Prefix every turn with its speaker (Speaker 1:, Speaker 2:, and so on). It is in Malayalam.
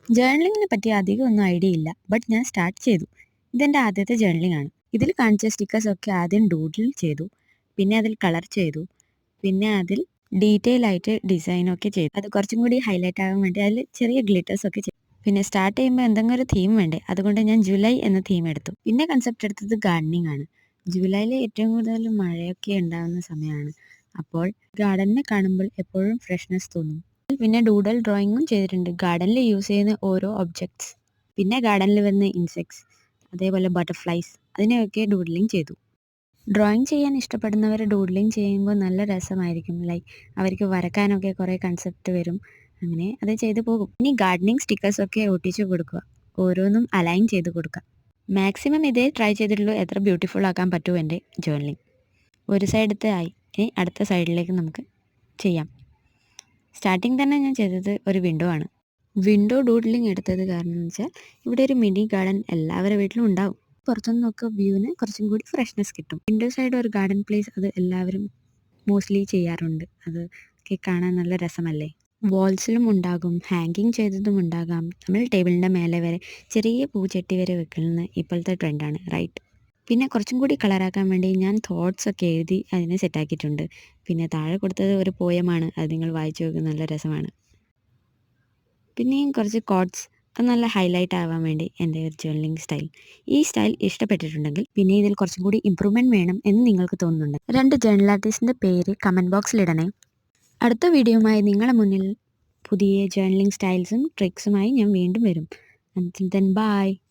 Speaker 1: ജേർണലിങ്ങിനെ പറ്റി അധികമൊന്നും ഐഡിയ ഇല്ല. ബട്ട് ഞാൻ സ്റ്റാർട്ട് ചെയ്തു. ഇതെൻ്റെ ആദ്യത്തെ ജേർണലിംഗ് ആണ്. ഇതിൽ കാണിച്ച സ്റ്റിക്കേഴ്സൊക്കെ ആദ്യം ഡൂഡിൽ ചെയ്തു. പിന്നെ അതിൽ കളർ ചെയ്തു. പിന്നെ അതിൽ ഡീറ്റെയിൽ ആയിട്ട് ഡിസൈനൊക്കെ ചെയ്തു. അത് കുറച്ചും കൂടി ഹൈലൈറ്റ് ആകാൻ വേണ്ടി അതിൽ ചെറിയ ഗ്ലിറ്റേഴ്സൊക്കെ ചെയ്തു. പിന്നെ സ്റ്റാർട്ട് ചെയ്യുമ്പോൾ എന്തെങ്കിലും ഒരു തീം വേണ്ടേ, അതുകൊണ്ട് ഞാൻ ജൂലൈ എന്ന തീം എടുത്തു. പിന്നെ കൺസെപ്റ്റ് എടുത്തത് ഗാർഡനിങ് ആണ്. ജൂലൈയിൽ ഏറ്റവും കൂടുതൽ മഴയൊക്കെ ഉണ്ടാകുന്ന സമയമാണ്. അപ്പോൾ ഗാർഡനെ കാണുമ്പോൾ എപ്പോഴും ഫ്രഷ്നെസ് തോന്നും. പിന്നെ ഡൂഡൽ ഡ്രോയിങ്ങും ചെയ്തിട്ടുണ്ട്. ഗാർഡനിൽ യൂസ് ചെയ്യുന്ന ഓരോ ഒബ്ജക്ട്സ്, പിന്നെ ഗാർഡനിൽ വരുന്ന ഇൻസെക്ട്സ്, അതേപോലെ ബട്ടർഫ്ലൈസ്, അതിനെയൊക്കെ ഡൂഡ്ലിങ് ചെയ്തു. ഡ്രോയിങ് ചെയ്യാൻ ഇഷ്ടപ്പെടുന്നവർ ഡൂഡ്ലിങ് ചെയ്യുമ്പോൾ നല്ല രസമായിരിക്കും. ലൈക്ക് അവർക്ക് വരക്കാനൊക്കെ കുറേ കൺസെപ്റ്റ് വരും. അങ്ങനെ അത് ചെയ്തു പോകും. ഇനി ഗാർഡനിങ് സ്റ്റിക്കേഴ്സൊക്കെ ഒട്ടിച്ച് കൊടുക്കുക. ഓരോന്നും അലൈൻ ചെയ്ത് കൊടുക്കുക. മാക്സിമം ഇതേ ട്രൈ ചെയ്തിട്ടുള്ളൂ. എത്ര ബ്യൂട്ടിഫുൾ ആക്കാൻ പറ്റുമോ എൻ്റെ ജേർണലിങ്. ഒരു സൈഡത്തെ ആയി, ഇനി അടുത്ത സൈഡിലേക്ക് നമുക്ക് ചെയ്യാം. സ്റ്റാർട്ടിങ് തന്നെ ഞാൻ ചെയ്തത് ഒരു വിൻഡോ ആണ്. വിൻഡോ ഡൂഡ്ലിങ് എടുത്തത് കാരണം എന്ന് വെച്ചാൽ ഇവിടെ ഒരു മിനി ഗാർഡൻ എല്ലാവരുടെ വീട്ടിലും ഉണ്ടാവും. പുറത്തുനിന്നൊക്കെ വ്യൂവിന് കുറച്ചും കൂടി ഫ്രഷ്നെസ് കിട്ടും. വിൻഡോ സൈഡ് ഒരു ഗാർഡൻ പ്ലേസ് അത് എല്ലാവരും മോസ്റ്റ്ലി ചെയ്യാറുണ്ട്. അതൊക്കെ കാണാൻ നല്ല രസമല്ലേ. വാൾസിലും ഉണ്ടാകും, ഹാങ്ങിങ് ചെയ്തതും ഉണ്ടാകാം. നമ്മൾ ടേബിളിൻ്റെ മേലെ വരെ ചെറിയ പൂച്ചട്ടി വരെ വെക്കുന്നത് ഇപ്പോഴത്തെ ട്രെൻഡാണ്, റൈറ്റ്? പിന്നെ കുറച്ചും കൂടി കളറാക്കാൻ വേണ്ടി ഞാൻ തോട്ട്സ് ഒക്കെ എഴുതി അതിനെ സെറ്റാക്കിയിട്ടുണ്ട്. പിന്നെ താഴെ കൊടുത്തത് ഒരു പോയമാണ്. അത് നിങ്ങൾ വായിച്ചു നോക്കുക, നല്ല രസമാണ്. പിന്നെയും കുറച്ച് കോട്ട്സ്, അത് നല്ല ഹൈലൈറ്റ് ആവാൻ വേണ്ടി എൻ്റെ ഒരു ജേർണലിംഗ് സ്റ്റൈൽ. ഈ സ്റ്റൈൽ ഇഷ്ടപ്പെട്ടിട്ടുണ്ടെങ്കിൽ പിന്നെ ഇതിൽ കുറച്ചും കൂടി ഇമ്പ്രൂവ്മെൻറ്റ് വേണം എന്ന് നിങ്ങൾക്ക് തോന്നുന്നുണ്ട്, 2 ജേർണൽ ആർട്ടിസ്റ്റിൻ്റെ പേര് കമൻറ്റ് ബോക്സിൽ ഇടണേ. അടുത്ത വീഡിയോയുമായി നിങ്ങളുടെ മുന്നിൽ പുതിയ ജേർണലിംഗ് സ്റ്റൈൽസും ട്രിക്സുമായി ഞാൻ വീണ്ടും വരും. Until then, bye.